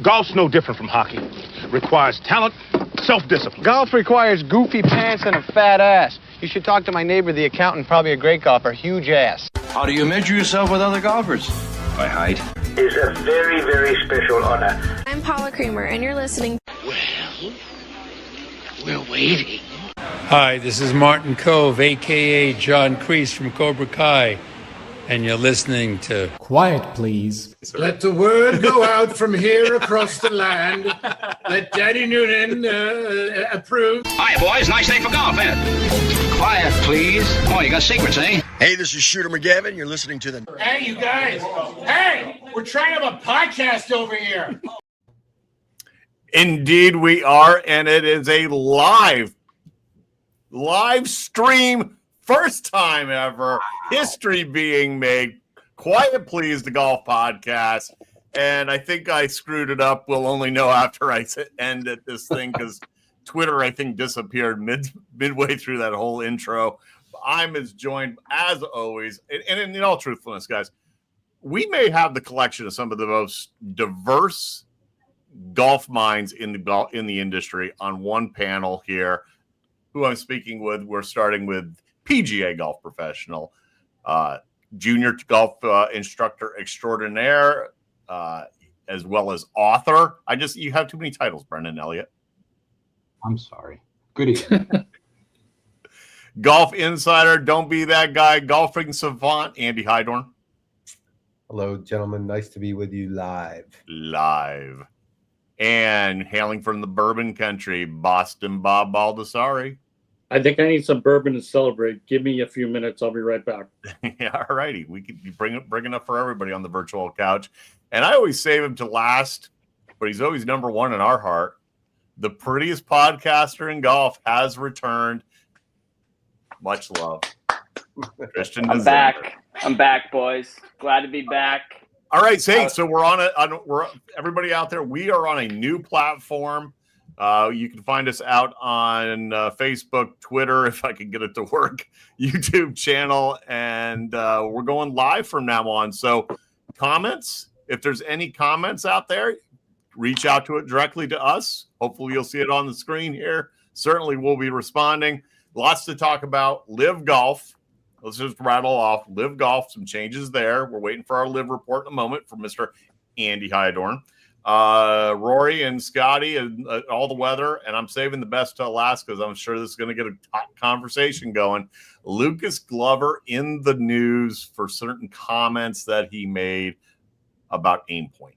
Golf's no different from hockey. Requires talent, self-discipline. Golf requires goofy pants and a fat ass. You should talk to my neighbor, the accountant, probably a great golfer, huge ass. How do you measure yourself with other golfers? By height. It's a very, very special honor. I'm Paula Creamer, and you're listening. Well, we're waiting. Hi, this is Martin Cove, a.k.a. John Kreese from Cobra Kai, and you're listening to Quiet, Please. Let the word go out from here across the land. Let Daddy Noonan approve. Hi, boys. Nice day for golf, ain't it? Quiet, please. Oh, you got secrets, eh? Hey, this is Shooter McGavin. You're listening to the... Hey, you guys. Hey, we're trying to have a podcast over here. Indeed, we are, and it is a live stream, first time ever, history being made. Quiet Please, the golf podcast. And I think I screwed it up. We'll only know after I end it, this thing, because Twitter, I think, disappeared midway through that whole intro. I'm joined, as always, and in all truthfulness, guys, we may have the collection of some of the most diverse golf minds in the industry on one panel here. Who I'm speaking with, we're starting with PGA golf professional, junior golf instructor extraordinaire, as well as author. You have too many titles, Brendan Elliott. I'm sorry. Good evening. Golf insider, don't be that guy. Golfing savant, Andy Hydorn. Hello, gentlemen. Nice to be with you live. And hailing from the bourbon country, Boston Bob Baldessari. I think I need some bourbon to celebrate. Give me a few minutes. I'll be right back. Yeah, all righty. We could bring enough for everybody on the virtual couch. And I always save him to last, but he's always number one in our heart. The prettiest podcaster in golf has returned. Much love. Christian I'm back. I'm back, boys. Glad to be back. All right, so we're everybody out there. We are on a new platform. You can find us out on Facebook, Twitter, if I can get it to work, YouTube channel, and we're going live from now on. So comments, if there's any comments out there, reach out to it directly to us. Hopefully you'll see it on the screen here. Certainly we'll be responding. Lots to talk about. LIV Golf. Let's just rattle off LIV Golf, some changes there. We're waiting for our LIV report in a moment from Mr. Andy Hydorn. Rory and Scotty and all the weather, and I'm saving the best to last because I'm sure this is going to get a hot conversation going. Lucas Glover in the news for certain comments that he made about A.I.M Point.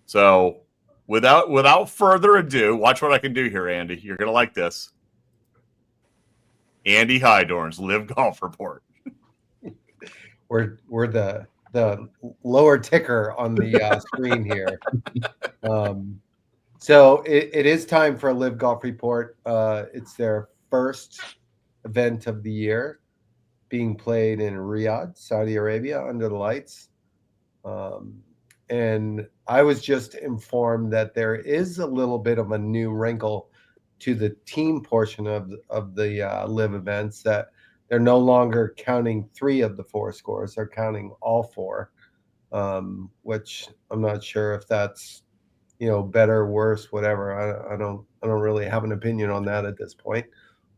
So without further ado, watch what I can do here, Andy. You're going to like this. Andy Hydorn's LIV Golf Report. We're the lower ticker on the screen here. So it is time for a LIV Golf Report. It's their first event of the year, being played in Riyadh, Saudi Arabia, under the lights. And I was just informed that there is a little bit of a new wrinkle to the team portion of the LIV events, that they're no longer counting 3 of the 4 scores. They're counting all 4, which I'm not sure if that's, better, worse, whatever. I don't really have an opinion on that at this point.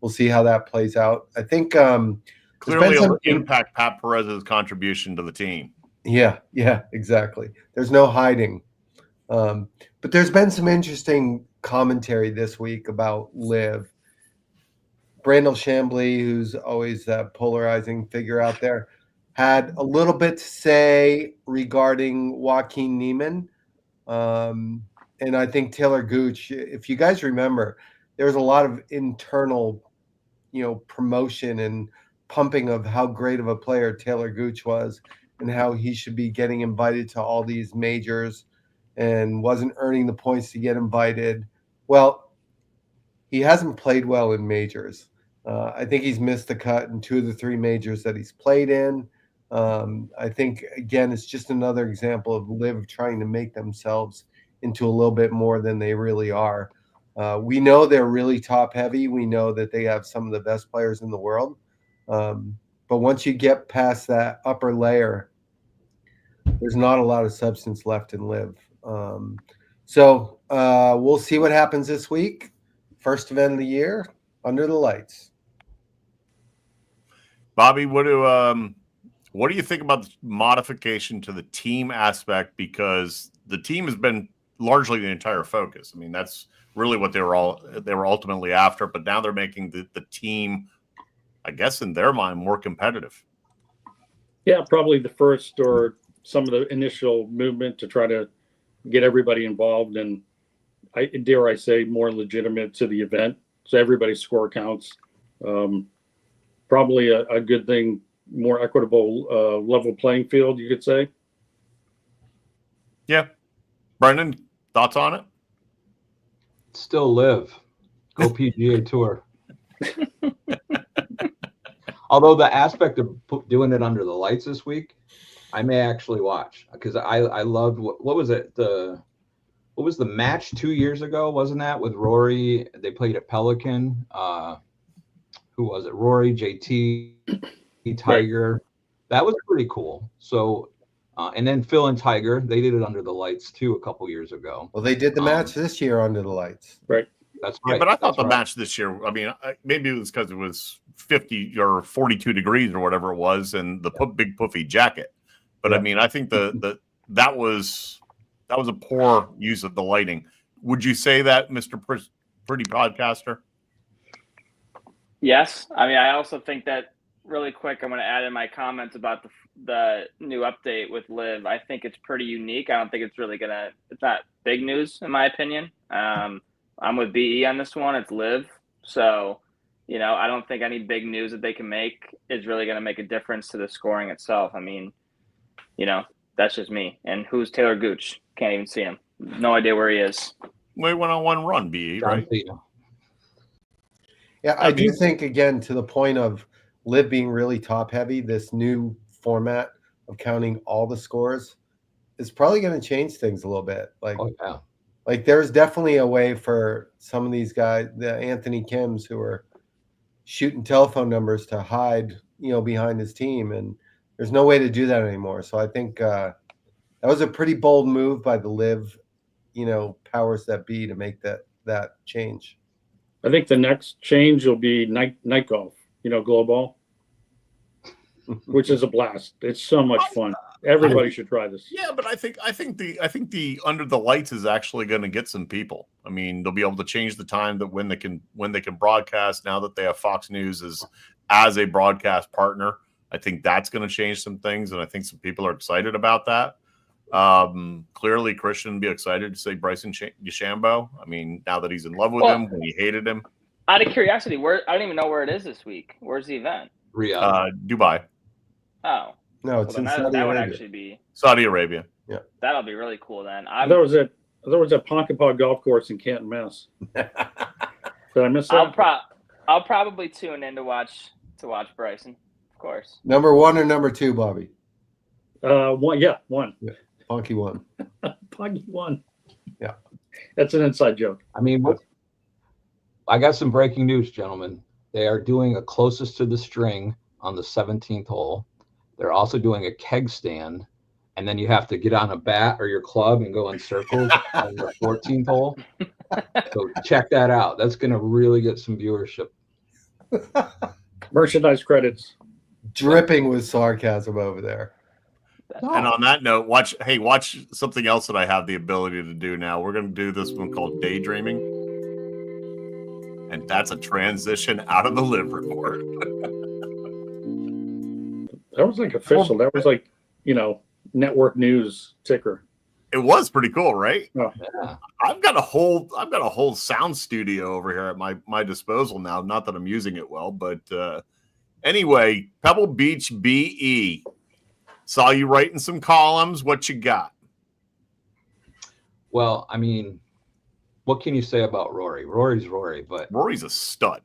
We'll see how that plays out. I think clearly it'll impact Pat Perez's contribution to the team. Yeah, exactly. There's no hiding. But there's been some interesting commentary this week about LIV. Brandel Chambly, who's always that polarizing figure out there, had a little bit to say regarding Joaquin Niemann. And I think Taylor Gooch, if you guys remember, there was a lot of internal, promotion and pumping of how great of a player Taylor Gooch was and how he should be getting invited to all these majors and wasn't earning the points to get invited. Well, he hasn't played well in majors. I think he's missed the cut in 2 of the 3 majors that he's played in. I think, again, it's just another example of LIV trying to make themselves into a little bit more than they really are. We know they're really top heavy. We know that they have some of the best players in the world. But once you get past that upper layer, there's not a lot of substance left in LIV. So we'll see what happens this week. First event of the year, under the lights. Bobby, what do you think about the modification to the team aspect? Because the team has been largely the entire focus. I mean, that's really what they were ultimately after. But now they're making the team, I guess, in their mind, more competitive. Yeah, probably the first or some of the initial movement to try to get everybody involved and, dare I say, more legitimate to the event. So everybody's score counts. Probably a good thing, more equitable level playing field, you could say. Yeah. Brendan, thoughts on it? Still live. Go PGA Tour. Although the aspect of doing it under the lights this week, I may actually watch because I loved what was it? What was the match 2 years ago? Wasn't that with Rory? They played at Pelican. Who was it? Rory, JT, Tiger. Right. That was pretty cool. So, and then Phil and Tiger, they did it under the lights too a couple years ago. Well, they did the match this year under the lights. Right. That's right. Yeah, but I thought the match this year, I mean, maybe it was because it was 50 or 42 degrees or whatever it was, and the big puffy jacket. But I mean, I think that was a poor use of the lighting. Would you say that, Mr. Pretty Podcaster? Yes. I mean, I also think that really quick, I'm going to add in my comments about the new update with LIV. I think it's pretty unique. I don't think it's really it's not big news in my opinion. I'm with BE on this one. It's LIV. So, I don't think any big news that they can make is really going to make a difference to the scoring itself. I mean, that's just me. And who's Taylor Gooch? Can't even see him. No idea where he is. We went on one run, BE, right? Yeah, I do think, again, to the point of LIV being really top heavy, this new format of counting all the scores is probably going to change things a little bit. Like there's definitely a way for some of these guys, the Anthony Kims, who are shooting telephone numbers to hide, behind his team, and there's no way to do that anymore. So I think that was a pretty bold move by the LIV, powers that be to make that change. I think the next change will be night golf, glow ball, which is a blast. It's so much fun. Everybody should try this. Yeah, but I think the under the lights is actually going to get some people. I mean, they'll be able to change the time that when they can broadcast now that they have Fox News as a broadcast partner. I think that's going to change some things, and I think some people are excited about that. Clearly, Christian would be excited to say Bryson DeChambeau. I mean, now that he's in love with him, when he hated him. Out of curiosity, I don't even know where it is this week. Where's the event? Riyadh, Dubai. Oh. No, it's in Saudi Arabia. That would actually be Saudi Arabia. Yeah, that'll be really cool. Then there was a Ponkapaw golf course in Canton, Mass. Did I miss that? I'll probably tune in to watch Bryson, of course. Number 1 or number 2, Bobby? One. Yeah. Ponky 1. Ponky 1. Yeah, that's an inside joke. I mean, I got some breaking news, gentlemen. They are doing a closest to the string on the 17th hole. They're also doing a keg stand, and then you have to get on a bat or your club and go in circles on the 14th hole. So check that out. That's going to really get some viewership. Merchandise credits. Dripping with sarcasm over there. And on that note, watch something else that I have the ability to do now. We're going to do this one called daydreaming. And that's a transition out of the LIV Report. That was like official. That was like, network news ticker. It was pretty cool, right? Oh. Yeah. I've got a whole sound studio over here at my disposal now. Not that I'm using it well, but anyway, Pebble Beach BE. Saw you writing some columns. What you got? Well, I mean, what can you say about Rory? Rory's Rory, but Rory's a stud.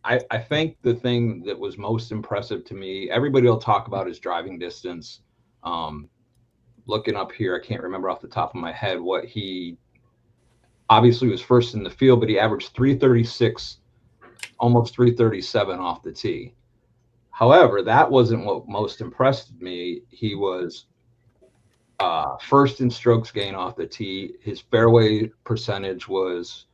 I think the thing that was most impressive to me, everybody will talk about his driving distance. Looking up here, I can't remember off the top of my head what he obviously was first in the field, but he averaged 336, almost 337 off the tee. However, that wasn't what most impressed me. He was first in strokes gain off the tee. His fairway percentage was,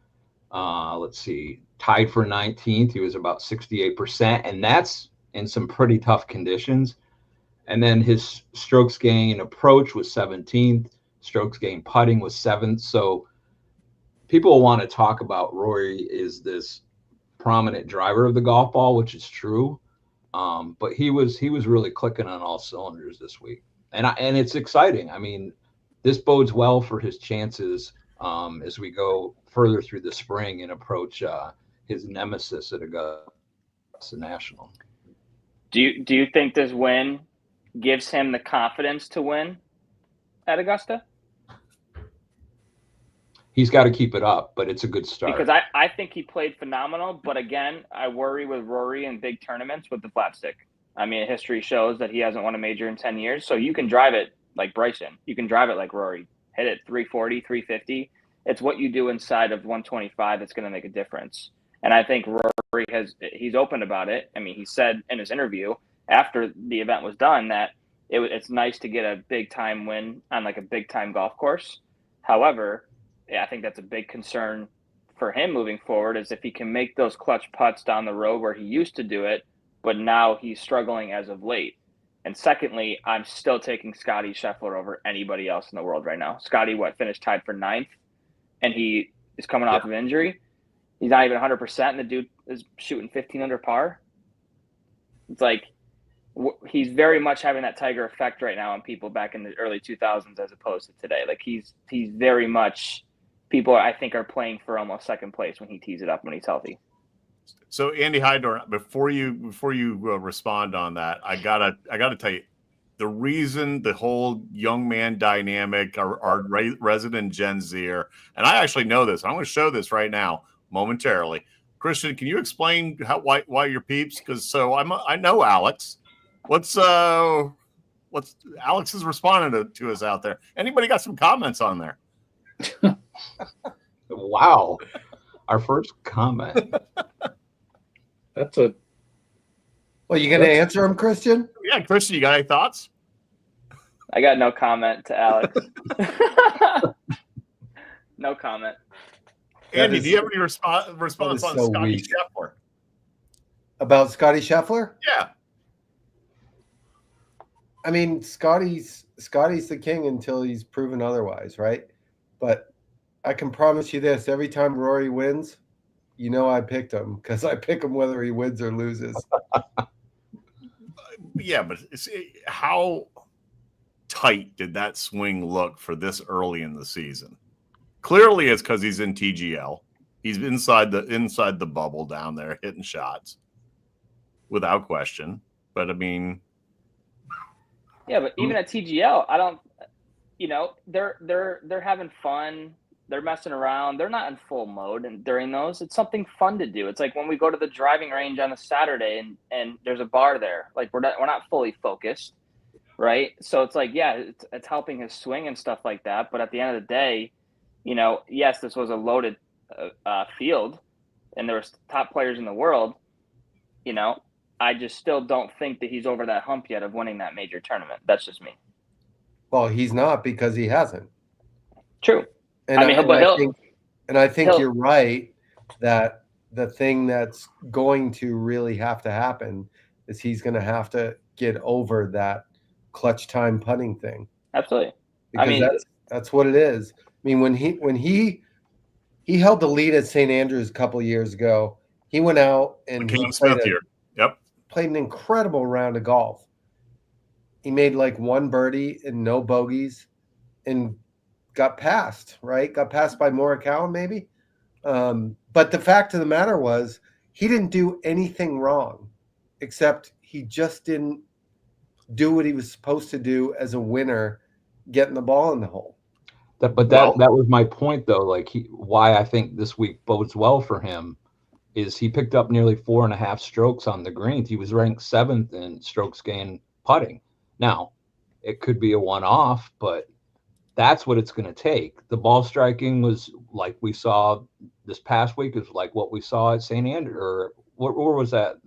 let's see, tied for 19th. He was about 68%, and that's in some pretty tough conditions. And then his strokes gain approach was 17th. Strokes gain putting was 7th. So people want to talk about Rory is this prominent driver of the golf ball, which is true. But he was really clicking on all cylinders this week. And it's exciting. I mean, this bodes well for his chances as we go further through the spring and approach his nemesis at Augusta National. Do you think this win gives him the confidence to win at Augusta? He's got to keep it up, but it's a good start. Because I think he played phenomenal, but again, I worry with Rory in big tournaments with the flat stick. I mean, history shows that he hasn't won a major in 10 years, so you can drive it like Bryson. You can drive it like Rory. Hit it 340, 350. It's what you do inside of 125 that's going to make a difference. And I think Rory he's open about it. I mean, he said in his interview after the event was done that it's nice to get a big-time win on like a big-time golf course. However, yeah, I think that's a big concern for him moving forward is if he can make those clutch putts down the road where he used to do it, but now he's struggling as of late. And secondly, I'm still taking Scotty Scheffler over anybody else in the world right now. Scotty, finished tied for 9th, and he is coming off of injury. He's not even 100%, and the dude is shooting 15 under par. It's like he's very much having that Tiger effect right now on people back in the early 2000s as opposed to today. Like he's very much people I think are playing for almost second place when he tees it up when he's healthy. So Andy Hydorn, before you respond on that, I gotta tell you, the reason the whole young man dynamic, our resident Gen Zer, and I actually know this. I'm going to show this right now momentarily. Christian, can you explain why your peeps? Because I know Alex. What's Alex is responding to us out there? Anybody got some comments on there? Wow, our first comment. Well, you going to answer him, Christian? Yeah, Christian, you got any thoughts? I got no comment to Alex. No comment. Andy, do you have any response on Scotty Scheffler? About Scotty Scheffler? Yeah. I mean, Scotty's the king until he's proven otherwise, right? But I can promise you this: every time Rory wins, you know I picked him because I pick him whether he wins or loses. Yeah, but how tight did that swing look for this early in the season? Clearly, it's because he's in TGL. He's inside the bubble down there hitting shots, without question. But I mean, yeah, but even at TGL, I don't. They're having fun. They're messing around. They're not in full mode, and during those, it's something fun to do. It's like when we go to the driving range on a Saturday, and there's a bar there. Like we're not fully focused, right? So it's like, yeah, it's helping his swing and stuff like that. But at the end of the day, yes, this was a loaded field, and there was top players in the world. I just still don't think that he's over that hump yet of winning that major tournament. That's just me. Well, he's not because he hasn't. True. And I think you're right that the thing that's going to really have to happen is he's going to have to get over that clutch time putting thing. Absolutely. Because that's what it is. I mean, when he held the lead at St. Andrews a couple of years ago, he went out and played an incredible round of golf. He made like one birdie and no bogeys and got passed, right? Got passed by Morikawa maybe. But the fact of the matter was he didn't do anything wrong, except he just didn't do what he was supposed to do as a winner, getting the ball in the hole. That was my point, though. Like why I think this week bodes well for him is he picked up nearly 4.5 strokes on the green. He was ranked 7th in strokes gained putting. Now, it could be a one-off, but that's what it's going to take. The ball striking was like we saw this past week is like what we saw at St. Andrews, or where was that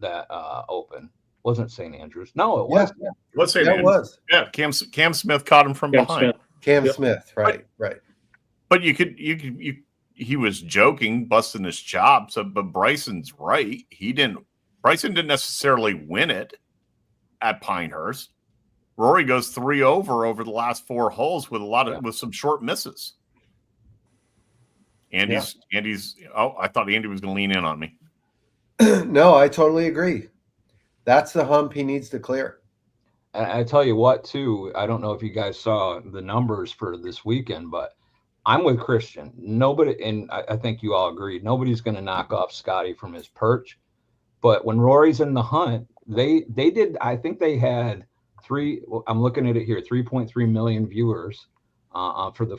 Open? Wasn't St. Andrews? No, it was. What's St. Andrews? Was. Yeah, Cam Smith caught him from behind. Cam Smith, right. But he was joking, busting his chops, but Bryson's right. Bryson didn't necessarily win it at Pinehurst. Rory goes 3 over the last 4 holes with with some short misses. Andy's I thought Andy was going to lean in on me. No, I totally agree. That's the hump he needs to clear. I tell you what, too, I don't know if you guys saw the numbers for this weekend, but I'm with Christian. Nobody, and I think you all agree, nobody's going to knock off Scotty from his perch. But when Rory's in the hunt, they did, I think they had I'm looking at it here, 3.3 million viewers for the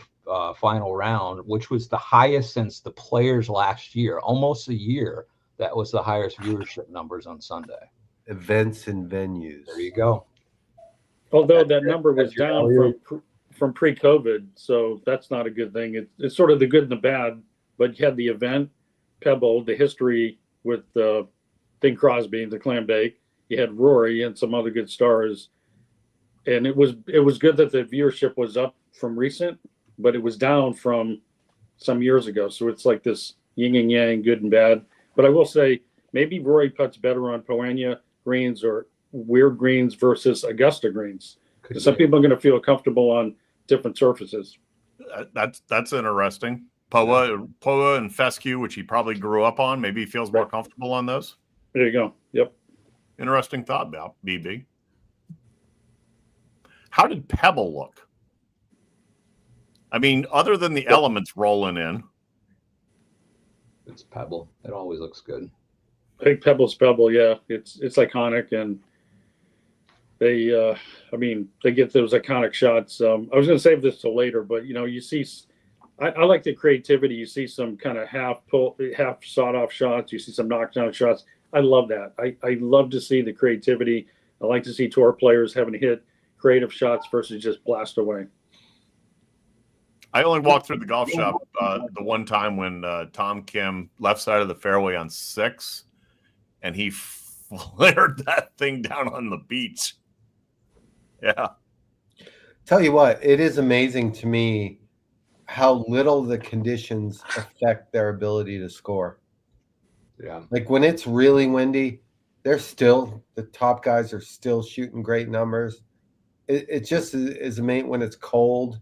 final round, which was the highest since the Players last year, almost a year. That was the highest viewership numbers on Sunday. Events and venues. There you go. Although that number was down from pre-COVID, so that's not a good thing. It's sort of the good and the bad, but you had the event, Pebble, the history with Bing Crosby and the clam bake. You had Rory and some other good stars, and it was good that the viewership was up from recent, but it was down from some years ago. So it's like this yin and yang, good and bad. But I will say maybe Rory puts better on Poania greens or weird greens versus Augusta greens. Some people are going to feel comfortable on different surfaces. That's interesting. Poa and fescue, which he probably grew up on, maybe he feels more comfortable on those. There you go. Yep. Interesting thought about BB. How did Pebble look? I mean, other than the elements rolling in. It's Pebble. It always looks good. I think Pebble's Pebble, yeah. It's iconic, and they get those iconic shots. I was going to save this till later, but you see, I like the creativity. You see some kind of half sawed off shots. You see some knockdown shots. I love that. I love to see the creativity. I like to see tour players having to hit creative shots versus just blast away. I only walked through the golf shop the one time when Tom Kim left side of the fairway on 6, and he flared that thing down on the beach. Yeah. Tell you what, it is amazing to me how little the conditions affect their ability to score. Yeah. Like when it's really windy, the top guys are still shooting great numbers. It just is amazing when it's cold.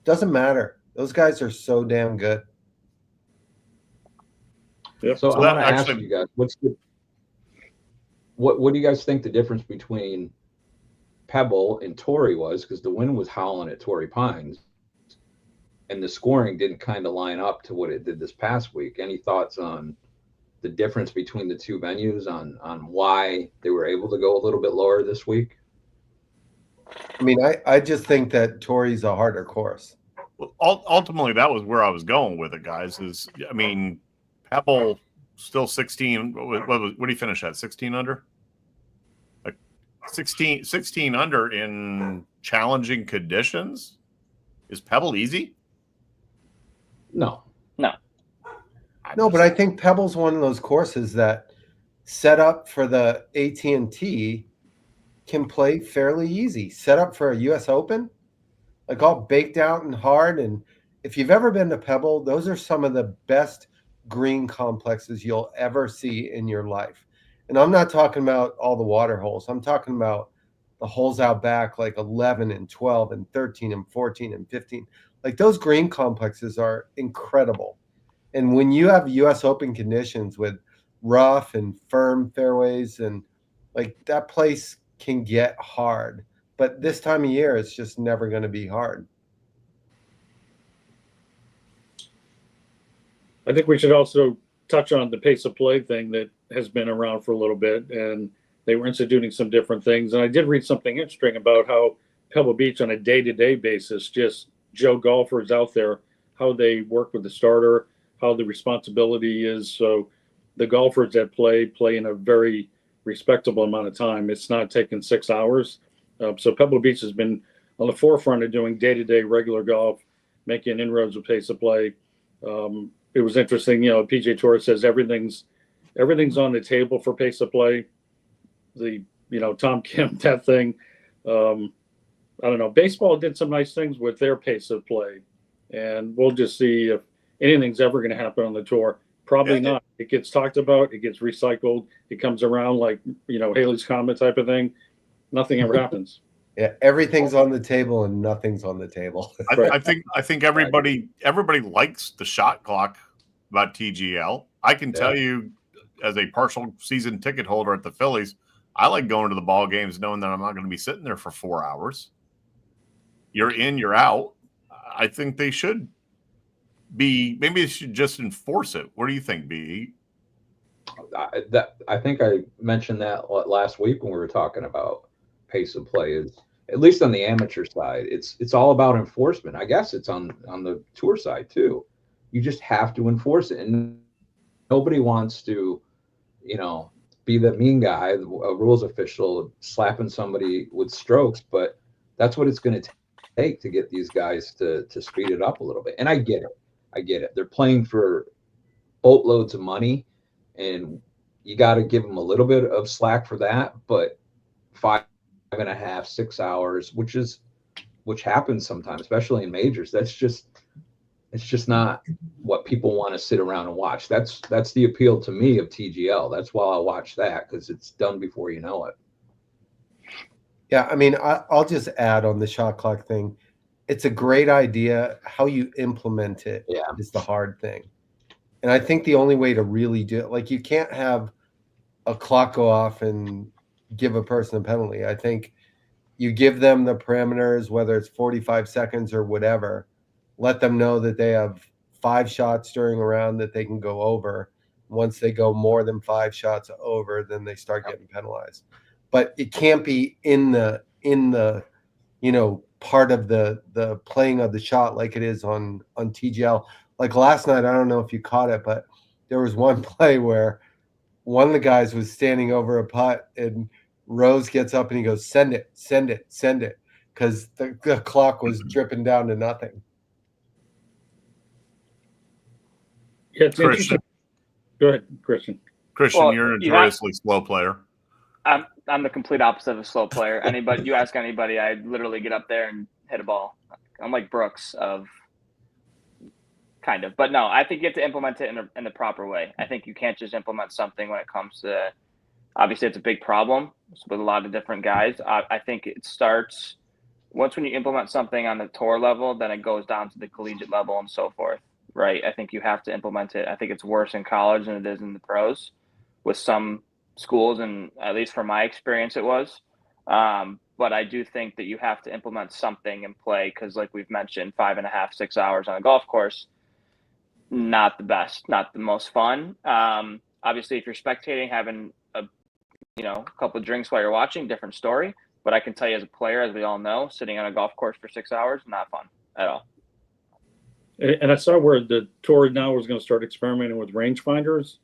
Doesn't matter. Those guys are so damn good. Yep. So I want to ask you guys, what do you guys think the difference between Pebble and Torrey was? Because the wind was howling at Torrey Pines, and the scoring didn't kind of line up to what it did this past week. Any thoughts on the difference between the two venues, on why they were able to go a little bit lower this week? I mean, I just think that Torrey's a harder course. Well, ultimately, that was where I was going with it, guys. Pebble still 16. What did he finish at? 16 under? Like 16 under in challenging conditions? Is Pebble easy? No. No, but I think Pebble's one of those courses that set up for the AT&T can play fairly easy. Set up for a U.S. Open, like all baked out and hard. And if you've ever been to Pebble, those are some of the best green complexes you'll ever see in your life. And I'm not talking about all the water holes. I'm talking about the holes out back, like 11 and 12 and 13 and 14 and 15. Like those green complexes are incredible. And when you have U.S. Open conditions with rough and firm fairways, and like that place can get hard. But this time of year, it's just never going to be hard. I think we should also touch on the pace of play thing that has been around for a little bit, and they were instituting some different things. And I did read something interesting about how Pebble Beach on a day-to-day basis, just Joe golfers out there, how they work with the starter, how the responsibility is. So the golfers that play in a very respectable amount of time. It's not taking 6 hours. So Pebble Beach has been on the forefront of doing day-to-day regular golf, making inroads with pace of play. It was interesting, PGA Tour says everything's on the table for pace of play. Tom Kim, that thing, I don't know. Baseball did some nice things with their pace of play, and we'll just see if anything's ever going to happen on the tour. Probably not. It gets talked about, it gets recycled, it comes around like, Haley's Comet type of thing. Nothing ever happens. Yeah, everything's on the table and nothing's on the table. I think everybody likes the shot clock about TGL. I can tell you, as a partial season ticket holder at the Phillies, I like going to the ball games knowing that I'm not going to be sitting there for 4 hours. You're in, you're out. I think they should be. Maybe they should just enforce it. What do you think, B? I think I mentioned that last week when we were talking about pace of play. Is at least on the amateur side, it's all about enforcement. I guess it's on the tour side too. You just have to enforce it, and nobody wants to, be the mean guy, a rules official slapping somebody with strokes. But that's what it's going to take to get these guys to speed it up a little bit. And I get it. They're playing for boatloads of money, and you got to give them a little bit of slack for that. But 5.5, 6 hours, which happens sometimes, especially in majors. It's just not what people want to sit around and watch. That's the appeal to me of TGL. That's why I'll watch that, because it's done before you know it. Yeah, I mean, I'll just add on the shot clock thing. It's a great idea. How you implement it is the hard thing. And I think the only way to really do it, like, you can't have a clock go off and give a person a penalty. I think you give them the parameters, whether it's 45 seconds or whatever, let them know that they have 5 shots during a round that they can go over. Once they go more than 5 shots over, then they start getting penalized. But it can't be in the part of the playing of the shot like it is on TGL. Like last night, I don't know if you caught it, but there was one play where one of the guys was standing over a putt, and Rose gets up and he goes, send it, because the clock was dripping down to nothing. Yeah, it's interesting. Go ahead, Christian. Christian, you're a notoriously slow player. I'm the complete opposite of a slow player. You ask anybody, I literally get up there and hit a ball. I'm like Brooks kind of. But no, I think you have to implement it in the proper way. I think you can't just implement something when it comes to, obviously it's a big problem with a lot of different guys. I think it starts once when you implement something on the tour level, then it goes down to the collegiate level and so forth, right? I think you have to implement it. I think it's worse in college than it is in the pros with some schools, and at least from my experience it was. But I do think that you have to implement something in play, because like we've mentioned, 5.5, 6 hours on a golf course, not the best, not the most fun. Obviously, if you're spectating, having a couple of drinks while you're watching, different story. But I can tell you as a player, as we all know, sitting on a golf course for 6 hours, not fun at all. And I saw where the tour now was going to start experimenting with rangefinders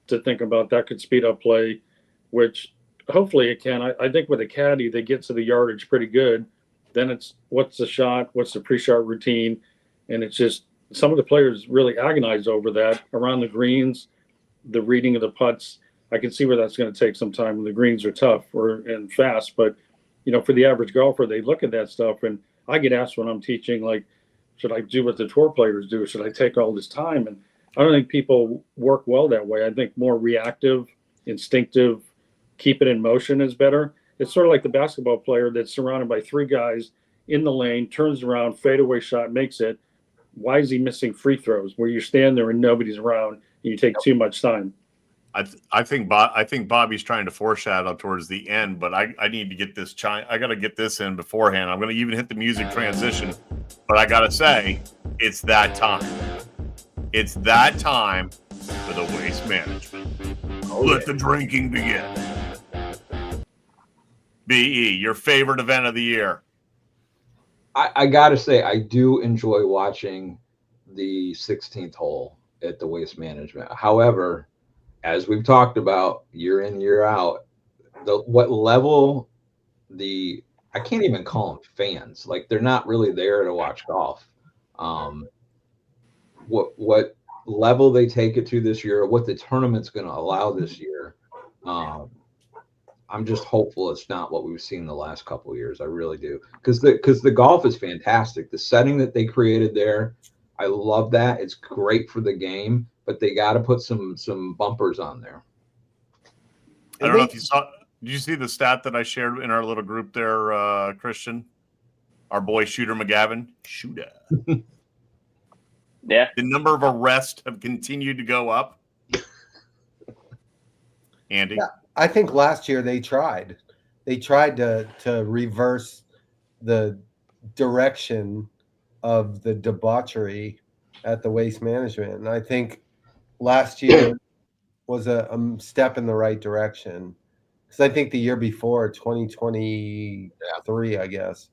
to think about that could speed up play, which hopefully it can. I think with a caddy, they get to the yardage pretty good. Then it's what's the shot, what's the pre-shot routine, and it's just some of the players really agonize over that around the greens, the reading of the putts. I can see where that's going to take some time when the greens are tough and fast. But, for the average golfer, they look at that stuff. And I get asked when I'm teaching, like, should I do what the tour players do? Should I take all this time? And I don't think people work well that way. I think more reactive, instinctive, keep it in motion is better. It's sort of like the basketball player that's surrounded by 3 guys in the lane, turns around, fadeaway shot, makes it. Why is he missing free throws where you stand there and nobody's around and you take too much time? I think Bobby's trying to foreshadow towards the end, but I need to get this. I got to get this in beforehand. I'm going to even hit the music transition, but I got to say, it's that time. It's that time for the waste management. Let the drinking begin. BE, your favorite event of the year? I got to say, I do enjoy watching the 16th hole at the waste management. However, as we've talked about year in, year out, what level I can't even call them fans. Like, they're not really there to watch golf. What level they take it to this year, what the tournament's going to allow this year, I'm just hopeful it's not what we've seen the last couple of years. I really do, because the golf is fantastic. The setting that they created there, I love that. It's great for the game, but they got to put some bumpers on there. I don't know if you saw. Did you see the stat that I shared in our little group there, Christian? Our boy Shooter McGavin. Shooter. Yeah. The number of arrests have continued to go up. Andy? Yeah, I think last year they tried. They tried to reverse the direction of the debauchery at the Waste Management. And I think last year was a step in the right direction. Because I think the year before, 2023, I guess,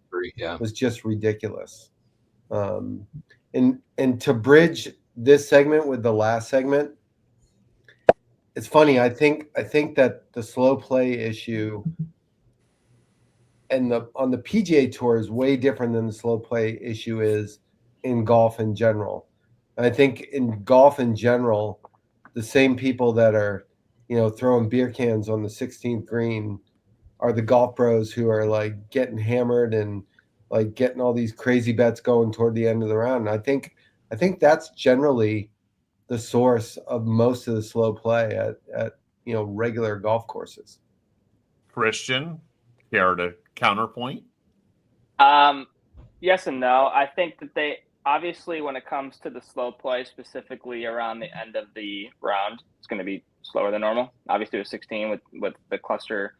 was just ridiculous. And to bridge this segment with the last segment, it's funny. I think that the slow play issue and on the PGA Tour is way different than the slow play issue is in golf in general. And I think in golf in general, the same people that are, throwing beer cans on the 16th green are the golf pros who are like getting hammered and like getting all these crazy bets going toward the end of the round. And I think that's generally the source of most of the slow play at regular golf courses. Christian, care to counterpoint? Yes and no. I think that they obviously, when it comes to the slow play, specifically around the end of the round, it's going to be slower than normal. Obviously, with 16 with the cluster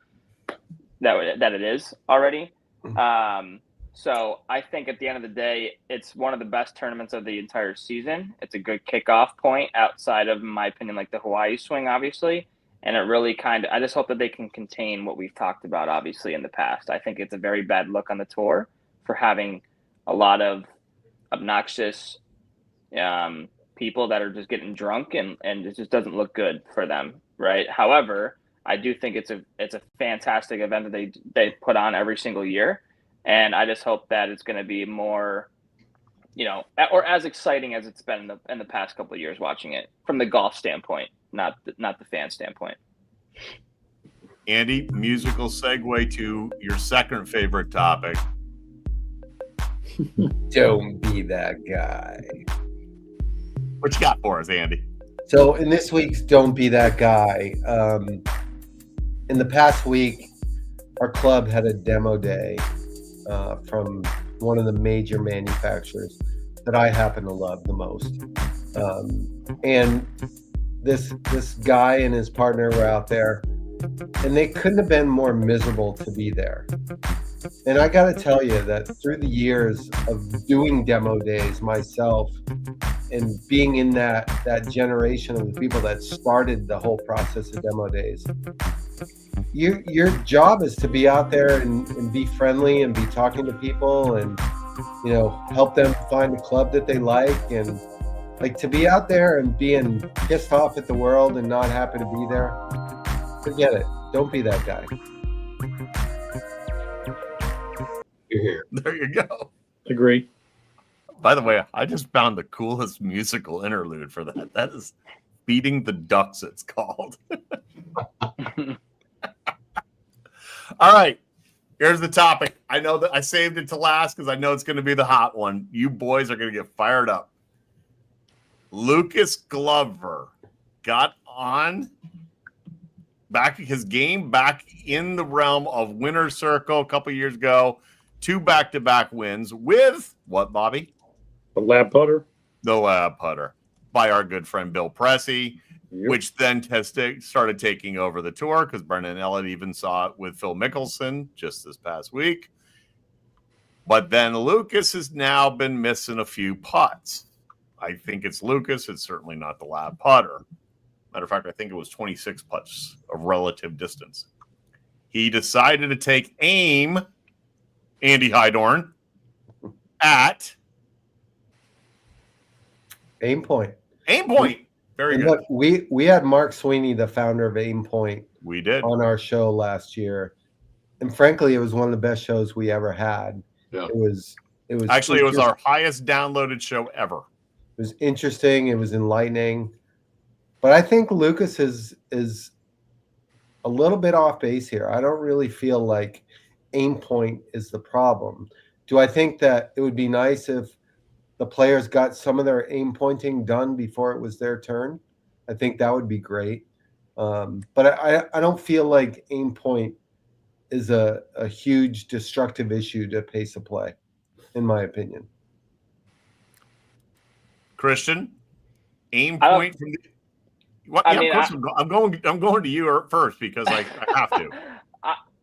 that it is already. So I think at the end of the day, it's one of the best tournaments of the entire season. It's a good kickoff point outside of, in my opinion, like the Hawaii swing, obviously. And it really I just hope that they can contain what we've talked about, obviously, in the past. I think it's a very bad look on the tour for having a lot of obnoxious people that are just getting drunk, and it just doesn't look good for them, right? However, I do think it's a fantastic event that they put on every single year. And I just hope that it's going to be more, or as exciting as it's been in the past couple of years watching it from the golf standpoint, not the fan standpoint. Andy, musical segue to your second favorite topic. Don't be that guy. What you got for us, Andy? So in this week's Don't Be That Guy, in the past week, our club had a demo day from one of the major manufacturers that I happen to love the most. And this guy and his partner were out there, and they couldn't have been more miserable to be there. And I got to tell you that through the years of doing demo days myself and being in that generation of the people that started the whole process of demo days, your job is to be out there and be friendly and be talking to people and, help them find a club that they like, and like to be out there and being pissed off at the world and not happy to be there. Forget it. Don't be that guy. You're here. There you go. Agree. By the way, I just found the coolest musical interlude for that. That is Feeding the Ducks, it's called. All right. Here's the topic. I know that I saved it to last because I know it's going to be the hot one. You boys are going to get fired up. Lucas Glover got on his game back in the realm of winner's circle a couple years ago. 2 back-to-back wins with what, Bobby? The lab putter. The lab putter by our good friend Bill Pressey, which then started taking over the tour because Brendan Elliott even saw it with Phil Mickelson just this past week. But then Lucas has now been missing a few putts. I think it's Lucas. It's certainly not the lab putter. Matter of fact, I think it was 26 putts of relative distance. He decided to take aim, Andy Hydorn, at A.I.M Point. A.I.M Point. Very good. Look, we had Mark Sweeney, the founder of A.I.M Point, we did on our show last year, and frankly, it was one of the best shows we ever had. Yeah. It was actually it was our highest downloaded show ever. It was interesting. It was enlightening. But I think Lucas is a little bit off base here. I don't really feel like aim point is the problem. Do I think that it would be nice if the players got some of their aim pointing done before it was their turn? I think that would be great. But I don't feel like aim point is a huge destructive issue to pace of play, in my opinion. Christian, aim point from the. What? Yeah, of course I'm going to you first because I have to.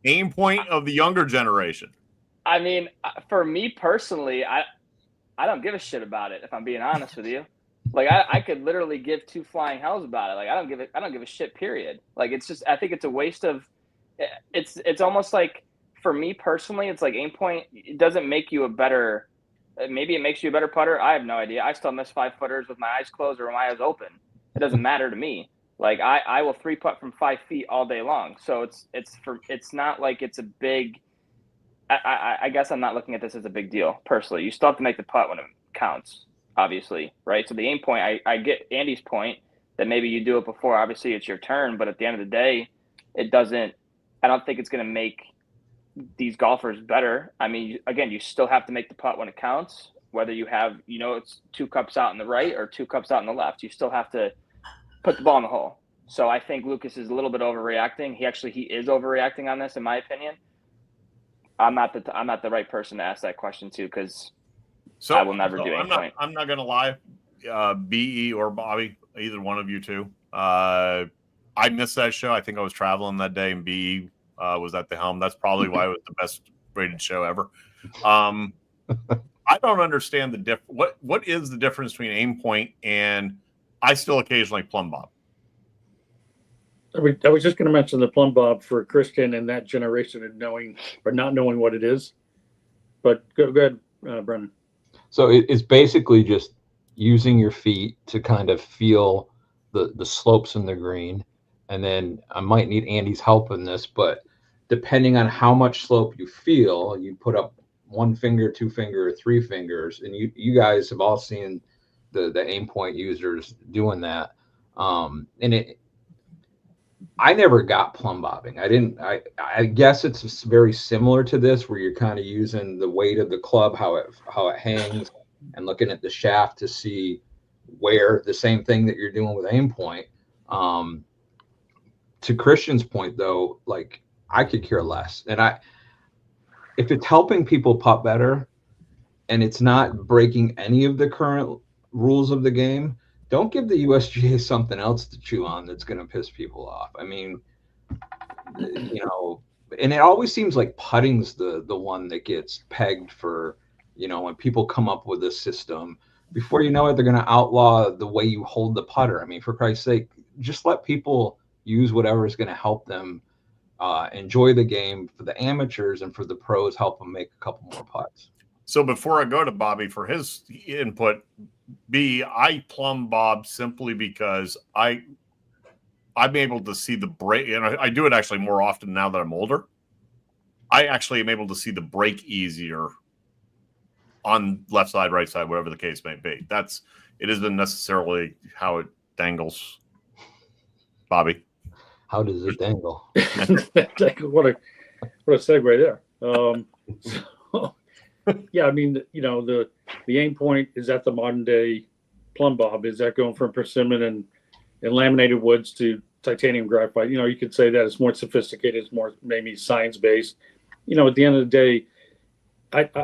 Aim point of the younger generation. I mean, for me personally, I don't give a shit about it. If I'm being honest with you, like I could literally give two flying hells about it. Like I don't give a shit. Period. Like it's just I think it's a waste of. It's almost like for me personally, it's like aim point. It doesn't make you a better. Maybe it makes you a better putter. I have no idea. I still miss 5-footers with my eyes closed or my eyes open. It doesn't matter to me. Like I will 3-putt from 5 feet all day long. So it's not like it's a big. I guess I'm not looking at this as a big deal personally. You still have to make the putt when it counts, obviously, right? So the aim point, I get Andy's point that maybe you do it before. Obviously, it's your turn, but at the end of the day, it doesn't. I don't think it's going to make these golfers better. I mean, again, you still have to make the putt when it counts, whether you have, it's 2 cups out in the right or 2 cups out in the left. You still have to put the ball in the hole. So I think Lucas is a little bit overreacting. He is overreacting on this, in my opinion. I'm not the right person to ask that question to because I will never do anything. I'm not going to lie, BE or Bobby, either one of you two. I missed that show. I think I was traveling that day, and BE was at the helm. That's probably why it was the best rated show ever. I don't understand the what is the difference between aim point and I still occasionally plumb bob. I was just going to mention the plumb bob for Christian and that generation of knowing or not knowing what it is. But go ahead, Brennan. So it's basically just using your feet to kind of feel the slopes in the green. And then I might need Andy's help in this, but depending on how much slope you feel, you put up 1 finger, 2 finger, or 3 fingers. And you guys have all seen the aim point users doing that. I never got plumb bobbing. I guess it's very similar to this where you're kind of using the weight of the club, how it hangs, and looking at the shaft to see where the same thing that you're doing with aim point. To Christian's point though, like I could care less. And if it's helping people putt better and it's not breaking any of the current rules of the game, don't give the USGA something else to chew on that's going to piss people off. I mean, and it always seems like putting's the one that gets pegged for, when people come up with a system, before you know it, they're going to outlaw the way you hold the putter. I mean, for Christ's sake, just let people use whatever is going to help them enjoy the game. For the amateurs and for the pros, help them make a couple more putts. So before I go to Bobby for his input, I plumb bob simply because I'm able to see the break, and I do it actually more often now that I'm older. I actually am able to see the break easier on left side, right side, whatever the case may be. It isn't necessarily how it dangles. Bobby, how does it dangle? What a segue there. Yeah, I mean, the aim point, is that the modern day plumb bob? Is that going from persimmon and laminated woods to titanium graphite? You could say that it's more sophisticated, it's more maybe science based. At the end of the day,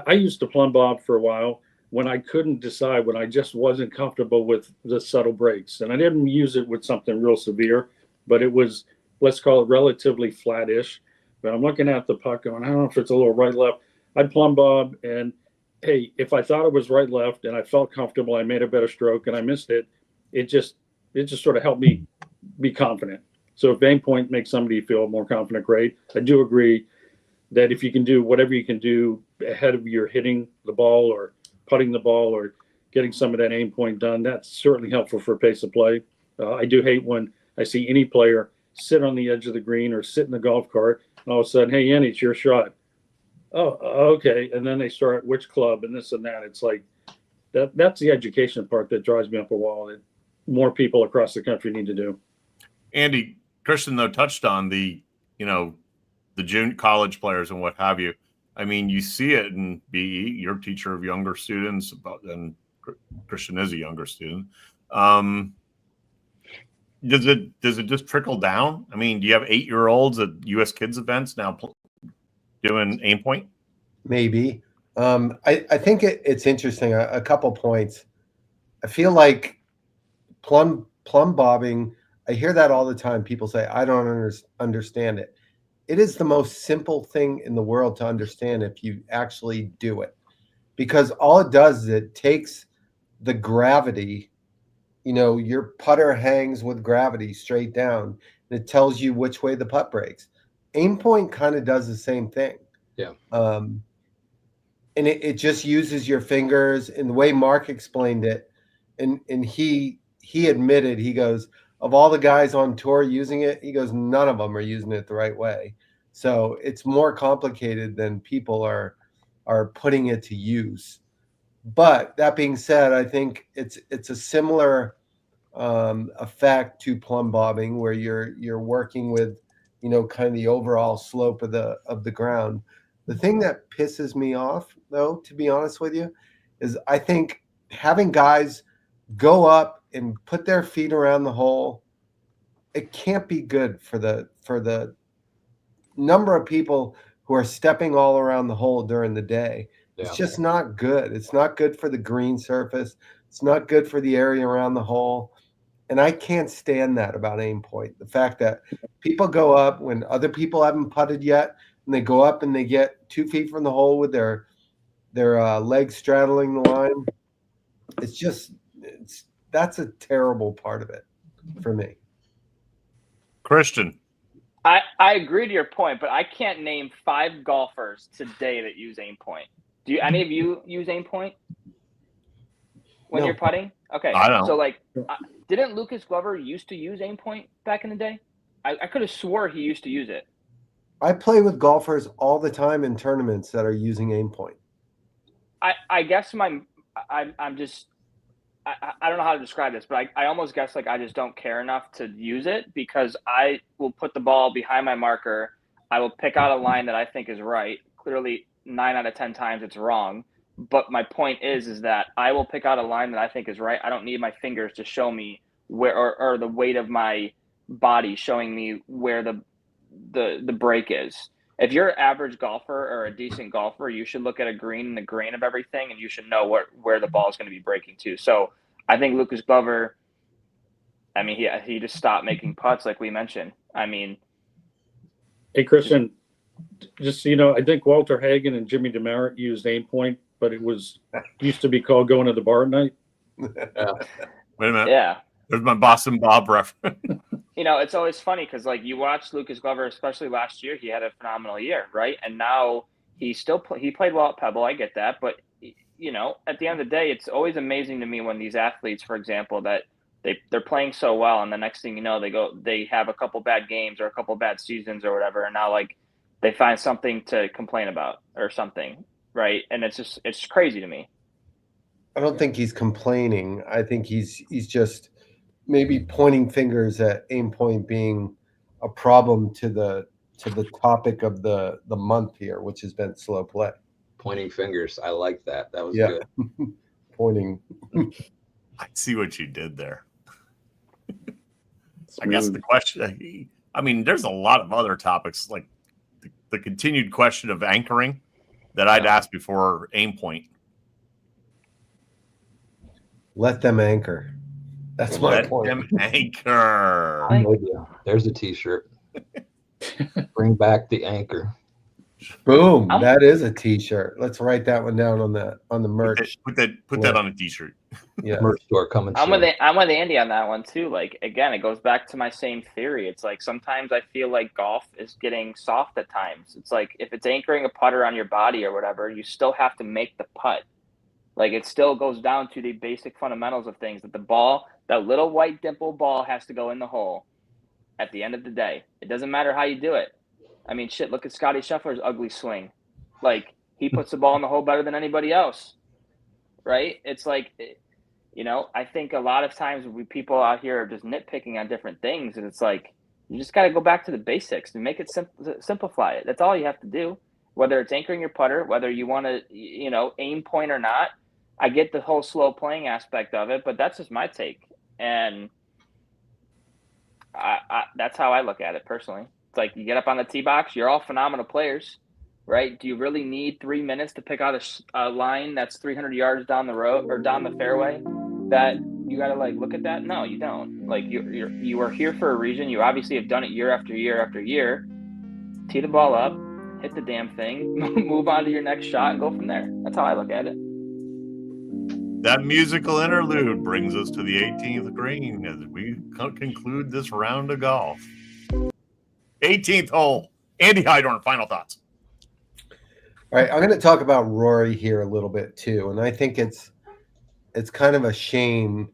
I used to plumb bob for a while when I couldn't decide, when I just wasn't comfortable with the subtle breaks. And I didn't use it with something real severe, but it was, let's call it relatively flat-ish. But I'm looking at the puck going, I don't know if it's a little right, left. I'd plumb bob, and hey, if I thought it was right, left, and I felt comfortable, I made a better stroke, and I missed it, it just sort of helped me be confident. So if aim point makes somebody feel more confident, great. I do agree that if you can do whatever you can do ahead of your hitting the ball or putting the ball or getting some of that aim point done, that's certainly helpful for pace of play. I do hate when I see any player sit on the edge of the green or sit in the golf cart, and all of a sudden, hey, Yanni, it's your shot. Oh, okay. And then they start which club and this and that. It's like that's the education part that drives me up a wall that more people across the country need to do. Andy, Christian, though, touched on the the junior college players and what have you. I mean, you see it in BE. You're a teacher of younger students, and Christian is a younger student. Does it just trickle down? I mean, do you have 8-year-olds at U.S. Kids events now doing aim point? Maybe. I think it's interesting. A couple points. I feel like plumb bobbing. I hear that all the time. People say, I don't understand it. It is the most simple thing in the world to understand if you actually do it, because all it does is it takes the gravity. Your putter hangs with gravity straight down, and it tells you which way the putt breaks. Aim point kind of does the same thing. Yeah. And it just uses your fingers. And the way Mark explained it, and he admitted, he goes, of all the guys on tour using it, he goes, none of them are using it the right way. So it's more complicated than people are putting it to use. But that being said, I think it's a similar effect to plumb bobbing, where you're working with kind of the overall slope of the ground. The thing that pisses me off, though, to be honest with you, is I think having guys go up and put their feet around the hole, it can't be good for the number of people who are stepping all around the hole during the day. It's just not good. It's not good for the green surface. It's not good for the area around the hole. And I can't stand that about aim point. The fact that people go up when other people haven't putted yet, and they go up and they get 2 feet from the hole with their legs straddling the line. That's a terrible part of it for me. Christian. I agree to your point, but I can't name 5 golfers today that use aim point. Do any of you use aim point when you're putting? Okay. I don't. So didn't Lucas Glover used to use aim point back in the day? I could have swore he used to use it. I play with golfers all the time in tournaments that are using aim point. I guess I'm just I don't know how to describe this, but I almost guess I just don't care enough to use it, because I will put the ball behind my marker. I will pick out a line that I think is right. Clearly 9 out of 10 times it's wrong. But my point is that I will pick out a line that I think is right. I don't need my fingers to show me where, or the weight of my body showing me where the break is. If you're an average golfer or a decent golfer, you should look at a green and the grain of everything, and you should know where the ball is going to be breaking to. So I think Lucas Glover, I mean, he just stopped making putts like we mentioned. I mean, hey, Christian, just so you know, I think Walter Hagen and Jimmy DeMeritt used aim point, but it used to be called going to the bar at night. Wait a minute. Yeah. There's my Boston Bob reference. It's always funny because you watch Lucas Glover, especially last year, he had a phenomenal year, right? And now he played well at Pebble. I get that, but at the end of the day, it's always amazing to me when these athletes, for example, that they're playing so well, and the next thing you know, they have a couple bad games or a couple bad seasons or whatever, and now they find something to complain about or something, right? And it's crazy to me. I don't think he's complaining. I think he's just maybe pointing fingers at aim point being a problem to the topic of the month here, which has been slow play. Pointing fingers. I like that. That was good. Pointing. I see what you did there. I guess the question, I mean, there's a lot of other topics, like the continued question of anchoring that I'd ask before aim point. Let them anchor. That's my point. Let them anchor. I'm with you. There's a t-shirt. Bring back the anchor. Boom. That is a t-shirt. Let's write that one down on the merch. Put that on a t-shirt. Yeah. Merch store coming soon. I'm with Andy on that one too. Again, it goes back to my same theory. It's sometimes I feel like golf is getting soft at times. It's if it's anchoring a putter on your body or whatever, you still have to make the putt. It still goes down to the basic fundamentals of things, that the ball, that little white dimple ball, has to go in the hole at the end of the day. It doesn't matter how you do it. I mean, shit, look at Scotty Scheffler's ugly swing. He puts the ball in the hole better than anybody else, right? It's I think a lot of times people out here are just nitpicking on different things, and it's You just got to go back to the basics and make it simplify it. That's all you have to do. Whether it's anchoring your putter, whether you want to, aim point or not. I get the whole slow playing aspect of it, but that's just my take. And that's how I look at it personally. It's like you get up on the tee box, you're all phenomenal players, right? Do you really need 3 minutes to pick out a line that's 300 yards down the road or down the fairway that you got to look at that? No, you don't. You are here for a reason. You obviously have done it year after year after year. Tee the ball up, hit the damn thing, move on to your next shot, and go from there. That's how I look at it. That musical interlude brings us to the 18th green as we conclude this round of golf. 18th hole. Andy Hydorn, final thoughts. All right, I'm going to talk about Rory here a little bit too, and I think it's kind of a shame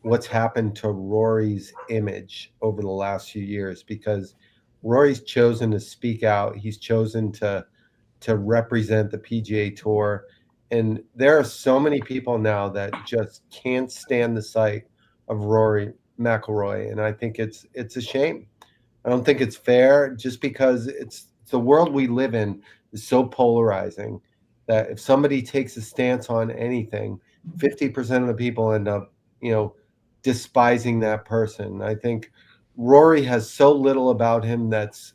what's happened to Rory's image over the last few years, because Rory's chosen to speak out. He's chosen to represent the PGA Tour. And there are so many people now that just can't stand the sight of Rory McIlroy. And I think it's a shame. I don't think it's fair, just because it's the world we live in is so polarizing that if somebody takes a stance on anything, 50% of the people end up, despising that person. I think Rory has so little about him that's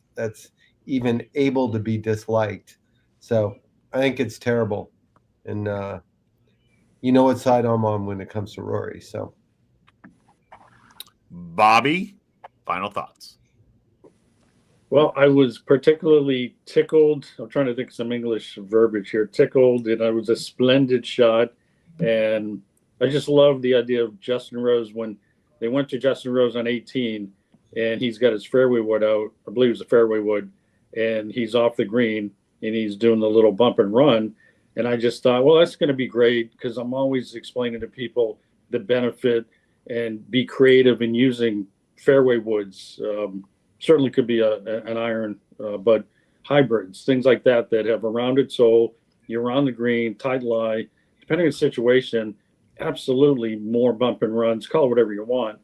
even able to be disliked. So I think it's terrible. And you know what side I'm on when it comes to Rory. So, Bobby, final thoughts. Well, I was particularly tickled. I'm trying to think of some English verbiage here. Tickled, and it was a splendid shot. And I just love the idea of Justin Rose when they went to Justin Rose on 18, and he's got his fairway wood out. I believe it's a fairway wood, and he's off the green, and he's doing the little bump and run. And I just thought, well, that's going to be great, because I'm always explaining to people the benefit and be creative in using fairway woods. Certainly could be an iron, but hybrids, things like that have a rounded sole. You're on the green, tight lie. Depending on the situation, absolutely more bump and runs, call it whatever you want.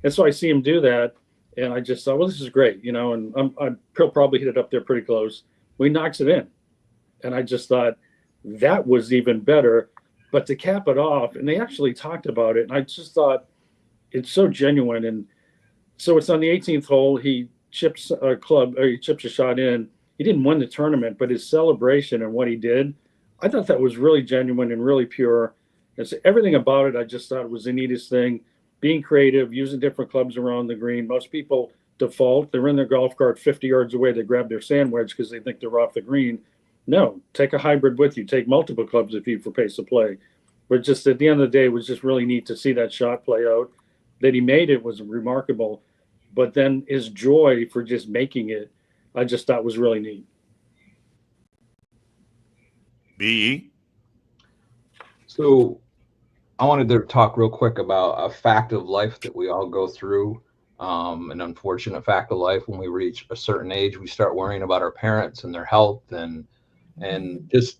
And so I see him do that, and I just thought, well, this is great, and he'll probably hit it up there pretty close. Well, he knocks it in. And I just thought, that was even better. But to cap it off, and they actually talked about it, and I just thought it's so genuine. And so it's on the 18th hole. He chips a shot in. He didn't win the tournament, but his celebration and what he did, I thought that was really genuine and really pure. And so everything about it, I just thought was the neatest thing. Being creative, using different clubs around the green. Most people default. They're in their golf cart 50 yards away. They grab their sand wedge because they think they're off the green. No, take a hybrid with you. Take multiple clubs if you for pace of play. But just at the end of the day, it was just really neat to see that shot play out. That he made it was remarkable. But then his joy for just making it, I just thought was really neat. B. So I wanted to talk real quick about a fact of life that we all go through. An unfortunate fact of life. When we reach a certain age, we start worrying about our parents and their health, and just,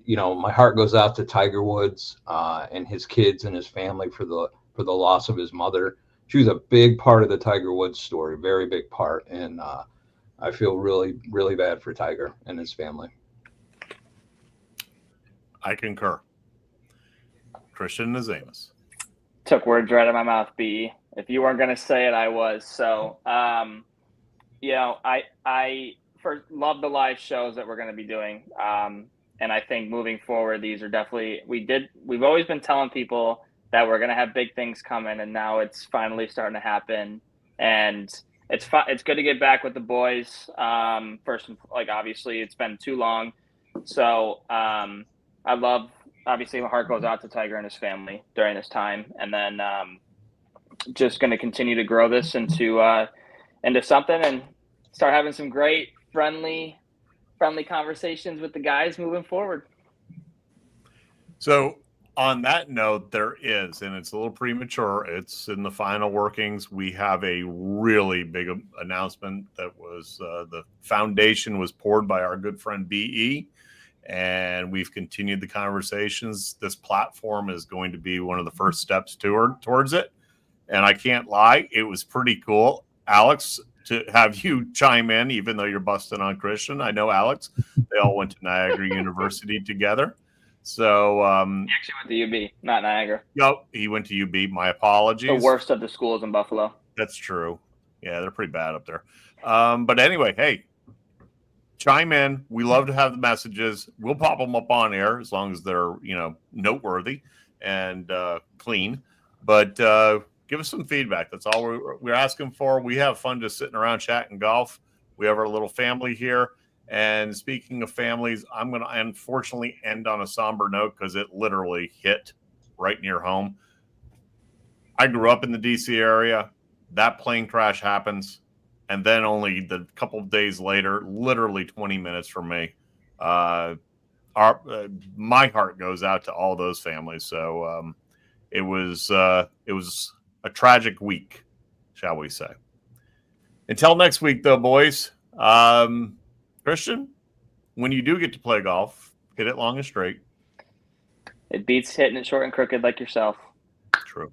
my heart goes out to Tiger Woods and his kids and his family for the loss of his mother. She was a big part of the Tiger Woods story, very big part, and I feel really, really bad for Tiger and his family. I concur. Christian Nazamus. Took words right out of my mouth, B. If you weren't going to say it, I was. So, I first love the live shows that we're going to be doing. And I think moving forward, these are definitely, we've always been telling people that we're going to have big things coming, and now it's finally starting to happen. And it's good to get back with the boys. First, obviously it's been too long. So, obviously my heart goes out to Tiger and his family during this time. And then, just going to continue to grow this into something and start having some great friendly conversations with the guys moving forward. So on that note, there is, and it's a little premature, it's in the final workings. We have a really big announcement that was the foundation was poured by our good friend BE, and we've continued the conversations. This platform is going to be one of the first steps towards it. And I can't lie, it was pretty cool. Alex, to have you chime in, even though you're busting on Christian. I know Alex. They all went to Niagara University together. So he actually went to UB, not Niagara. No, he went to UB. My apologies. The worst of the schools in Buffalo. That's true. Yeah, they're pretty bad up there. But anyway, hey, chime in. We love to have the messages. We'll pop them up on air as long as they're, noteworthy and clean. But give us some feedback. That's all we're asking for. We have fun just sitting around chatting golf. We have our little family here. And speaking of families, I'm going to unfortunately end on a somber note because it literally hit right near home. I grew up in the D.C. area. That plane crash happens. And then only the couple of days later, literally 20 minutes from me, my heart goes out to all those families. So it was a tragic week, shall we say. Until next week, though, boys. Christian, when you do get to play golf, hit it long and straight. It beats hitting it short and crooked like yourself. True.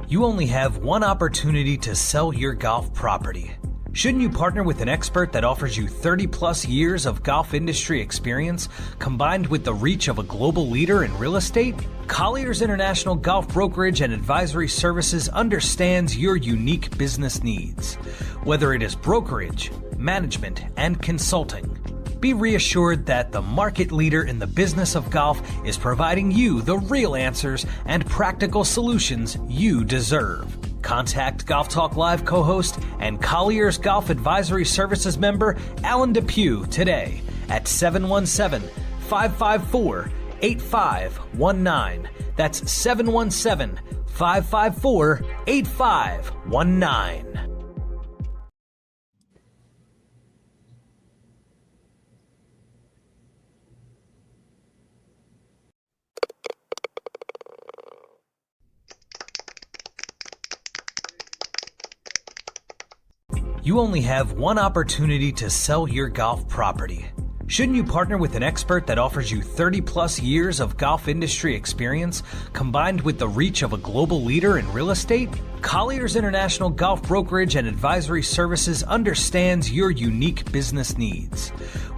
You only have one opportunity to sell your golf property. Shouldn't you partner with an expert that offers you 30-plus years of golf industry experience, combined with the reach of a global leader in real estate? Colliers International Golf Brokerage and Advisory Services understands your unique business needs. Whether it is brokerage, management, and consulting, be reassured that the market leader in the business of golf is providing you the real answers and practical solutions you deserve. Contact Golf Talk Live co-host and Colliers Golf Advisory Services member Alan Depew today at 717-554-8519. That's 717-554-8519. You only have one opportunity to sell your golf property. Shouldn't you partner with an expert that offers you 30-plus years of golf industry experience, combined with the reach of a global leader in real estate? Colliers International Golf Brokerage and Advisory Services understands your unique business needs.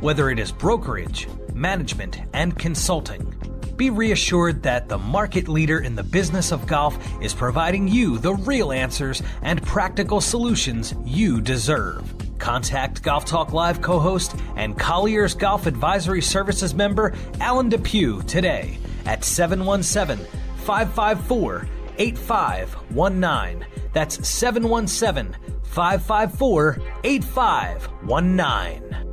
Whether it is brokerage, management, and consulting, be reassured that the market leader in the business of golf is providing you the real answers and practical solutions you deserve. Contact Golf Talk Live co-host and Colliers Golf Advisory Services member Alan Depew today at 717-554-8519. That's 717-554-8519.